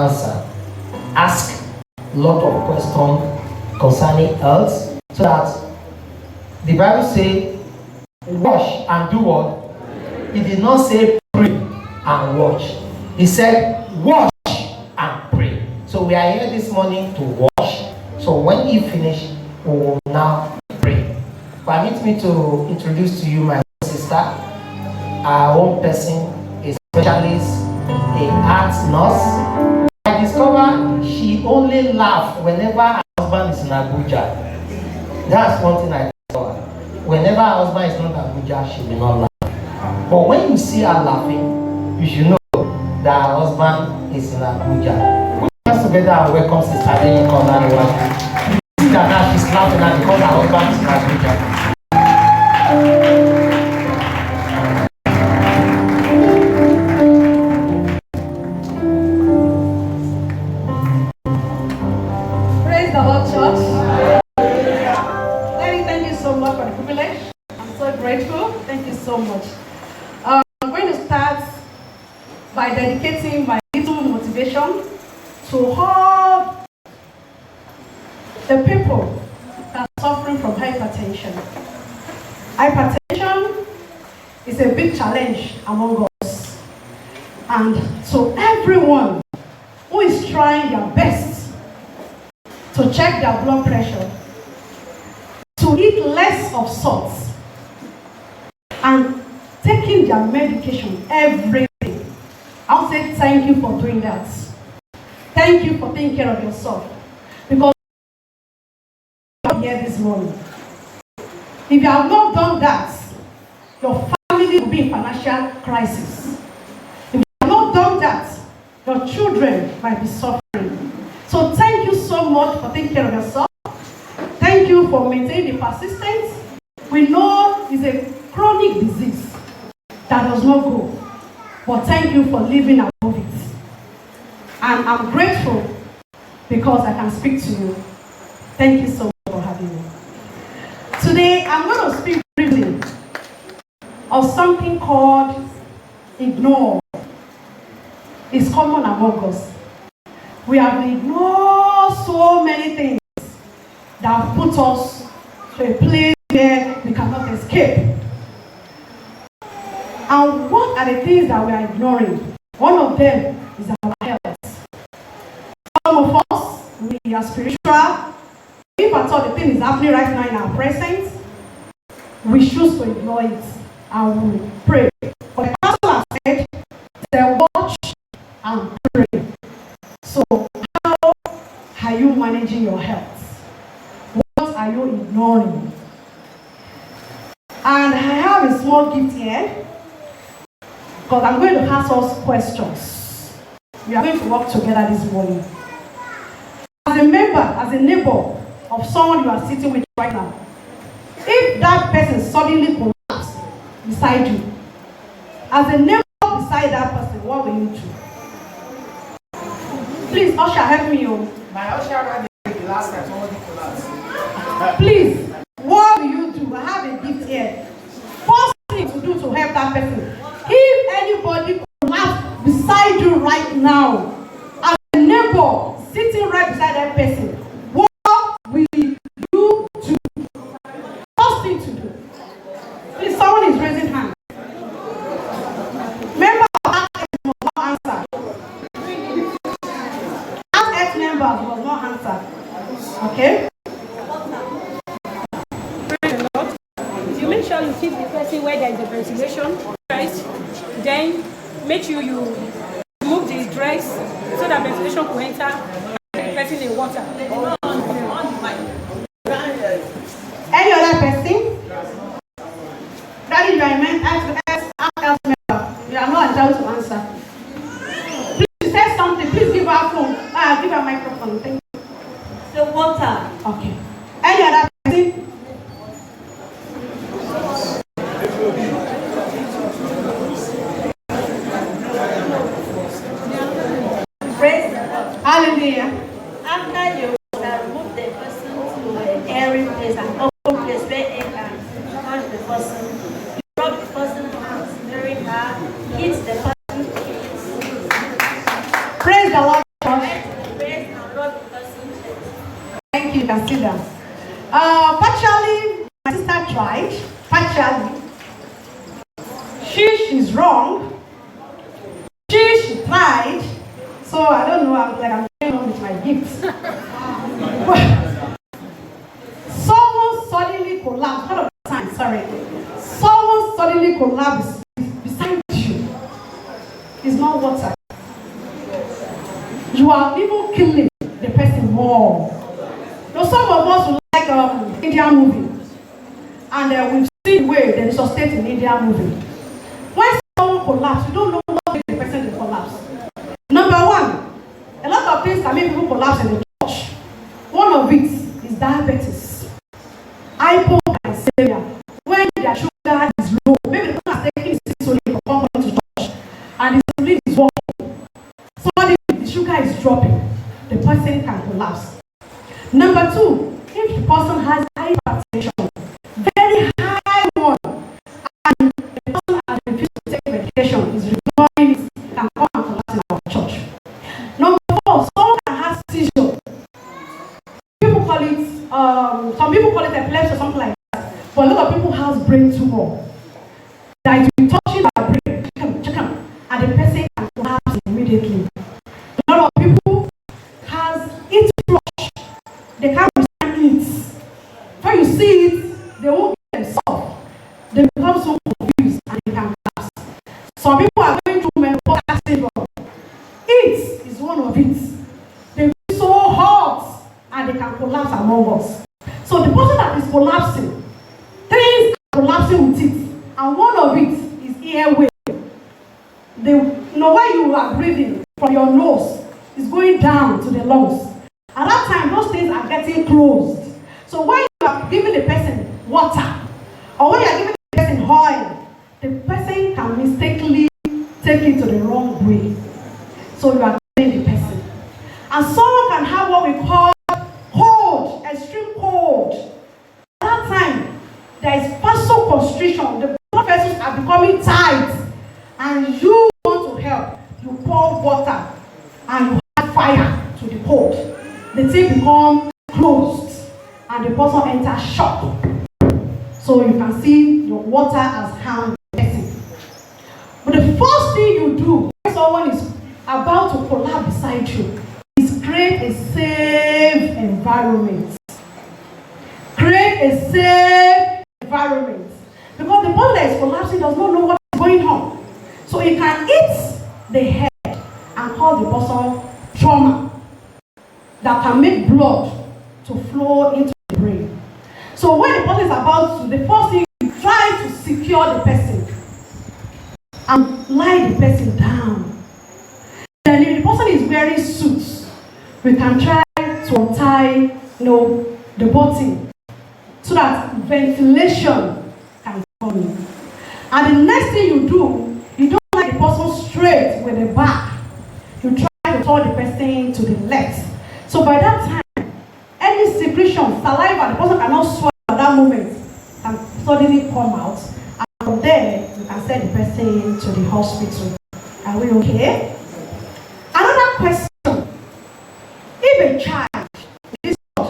answer. Ask a lot of questions concerning health, so that the Bible says, wash and do what? It did not say pray and watch. It said wash and pray. So we are here this morning to wash. So when you finish, we will now pray. Permit me to introduce to you my sister, our own person, a specialist, a art nurse. I discovered she only laughs whenever her husband is in Abuja. That's one thing I discovered. Whenever her husband is not in Abuja, she will not laugh. But when you see her laughing, you should know that her husband is in Abuja. Put us together and welcome Sister Lily Conrad. You see that now she's laughing at because her husband is in Abuja. Praise the Lord, church. Daddy, thank you so much for the privilege. I'm so grateful. Thank you so much. I'm going to start by dedicating my little motivation to all the people that are suffering from hypertension. Hypertension is a big challenge among us. And so everyone who is trying their best to check their blood pressure, to eat less of salt, and taking their medication every day, I'll say thank you for doing that. Thank you for taking care of yourself. Because you're here this morning. If you have not done that, your family will be in financial crisis. If you have not done that, your children might be suffering. So thank you so much for taking care of yourself. Thank you for maintaining the persistence. We know it's a chronic disease that does not go. But thank you for living above it. And I'm grateful because I can speak to you. Thank you so much for having me. Today, I'm going to speak briefly of something called ignore. It's common among us. We have ignored so many things that have put us to a place where we cannot escape. And what are the things that we are ignoring? One of them is our health. Some of us, we are spiritual. If at all the thing is happening right now in our presence, we choose to ignore it and we pray. But the pastor has said, say watch and pray. So how are you managing your health? What are you ignoring? And I have a small gift here, because I'm going to ask us questions. We are going to work together this morning. As a member, as a neighbor of someone you are sitting with right now, if that person suddenly collapses beside you, as a neighbor beside that person, what will you do? Please, usher, help me. My usher ran the last time somebody collapsed. Please, what will you do? I have a gift here. First thing to do to help that person. If anybody collapses beside you right now, as a neighbor sitting right beside that person, what will you do? First thing to do. Please, someone is raising hand. Member of Act must not answer. Act members must not answer. Okay? You make sure you keep the person where there is a ventilation, right? Then make sure you remove the dress so that ventilation will enter and the person in water. Any other person? That is your man, ask member. You are not entitled to answer. Please say something. Please give her a phone. Give her a microphone. Thank you. The water. Okay. Any other person? Praise the Lord. Hallelujah. After you remove the person to an airy place, an open place where air can touch the person, you rub the person's hands very hard, hit the person's feet. Praise the Lord, church. can sit down. Partially, my sister tried. Partially. She's wrong. She tried. So I don't know, I'm going on with my gifts. Someone suddenly collapsed. Hold on, time, sorry. Someone suddenly collapsed beside you. It's not water. You are even killing the person more. Now, some of us will like Indian movie, and we've seen the way they resuscitate in Indian movie. When someone collapses, you don't know what makes the person to collapse. Number one, a lot of things can make people collapse in the church. One of it is diabetes, hypoglycemia. When their sugar is low, maybe the person has taken insulin for coming to church, and the insulin is working. Suddenly, the sugar is dropping. The person can collapse. Number two, if the person has hypertension, very high one, and the person has refused to take medication, is ignoring it, can come and collapse in our church. Number four, someone can have seizure. People call it, some people call it epilepsy or something like that, but a lot of people have brain tumor. That it will be touching our brain, and the person can collapse immediately. A lot of people has eat flush. They can't withstand it. When you see it, they won't get themselves. They become so confused and they can collapse. Some people are going through menopause syndrome. It is one of it. They feel so hot and they can collapse among us. So the person that is collapsing, things are collapsing with it, and one of it is airway. When you are breathing from your nose, it's going down to the lungs. At that time, those things are getting closed. So when you are giving the person water, or when you are giving the person oil, the person can mistakenly take it to the wrong way. So you are killing the person. And someone can have what we call cold, extreme cold. At that time, there is vasoconstriction. The blood vessels are becoming tight, and you want to help. You pour water and you add fire to the cold. The thing becomes closed and the person enters shock. So you can see your water has harmed the person. But the first thing you do when someone is about to collapse beside you is create a safe environment. Create a safe environment. Because the person that is collapsing does not know what is going on. So he can hit the head and cause the person trauma that can make blood to flow into the brain. So when the person is about to, the first thing you try to secure the person and lie the person down. Then if the person is wearing suits, we can try to untie, the button so that ventilation can come in. And the next thing you do, you don't lie the person straight with the back. You try to turn the person to the left. So by that time, any secretion, saliva, the person cannot swallow at that moment, can suddenly come out. And from there, you can send the person to the hospital. Are we okay? Another question. If a child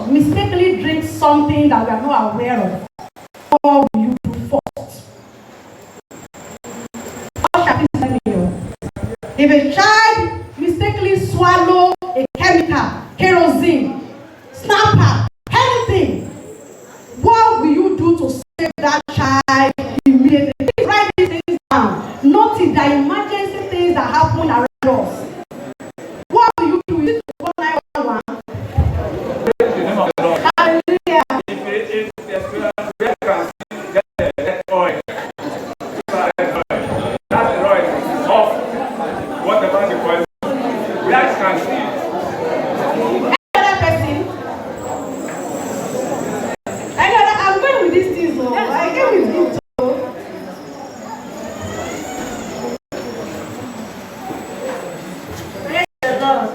mistakenly drinks something that we are not aware of, what will you do first? If a child mistakenly swallow a chemical, kerosene, snapper, anything, what will you do to save that child immediately? Please write these things down. Notice the emergency things that happen around us. What will you do? Is it to call 911? Hallelujah.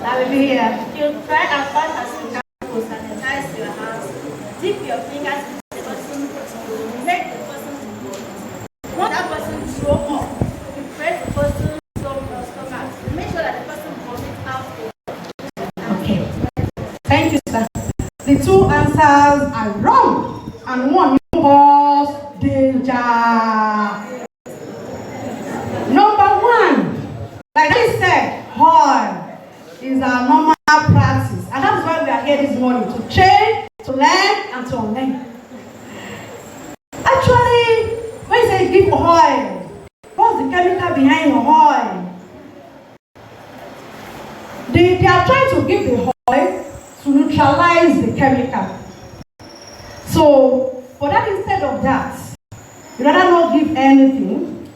Hallelujah. You try as fast as you can to sanitize your hands. Dip your fingers into the person to make the person to go. Once that person throw up, you press the person's stomach. Make sure that the person vomits out. Okay. Thank you, sir. The two answers are wrong, and one cause danger. Number one, like I said, oil is our normal practice, and that's why we are here this morning, to change, to learn, and to unlearn. Actually, when you say give oil, what's the chemical behind your oil? They are trying to give the oil to neutralize the chemical. So, for that, instead of that, you rather not give anything,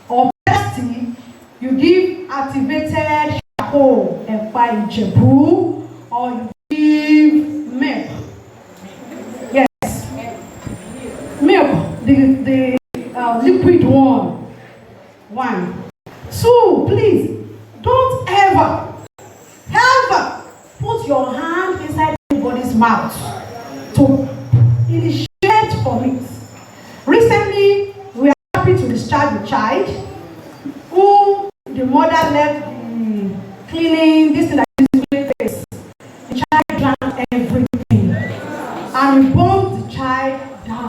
or best still, you give activated charcoal and by Jebu, or you give milk. Yes, milk, the liquid one. One. Two, please, don't ever put your hand inside anybody's mouth to initiate for it. Recently, we are happy to discharge a child who the mother left cleaning this thing that is really face. The child drank everything and we bumped the child down.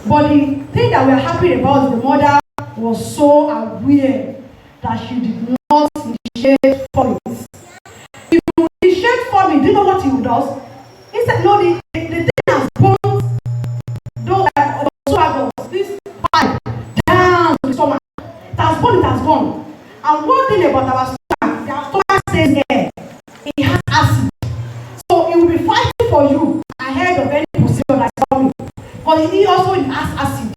But the thing that we are happy about, the mother was so aware that she did not initiate for it. If you initiate for me, do you know what he does? He said, no, the thing has bumped this pipe down to the stomach. It has gone. And one thing about our stomach, our stomach says air. It has acid. So it will be fighting for you ahead of any procedure that's coming. But it also has acid.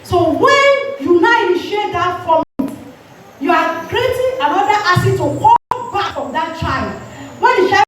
So when you now initiate that from it, you are creating another acid to come back from that child. When the child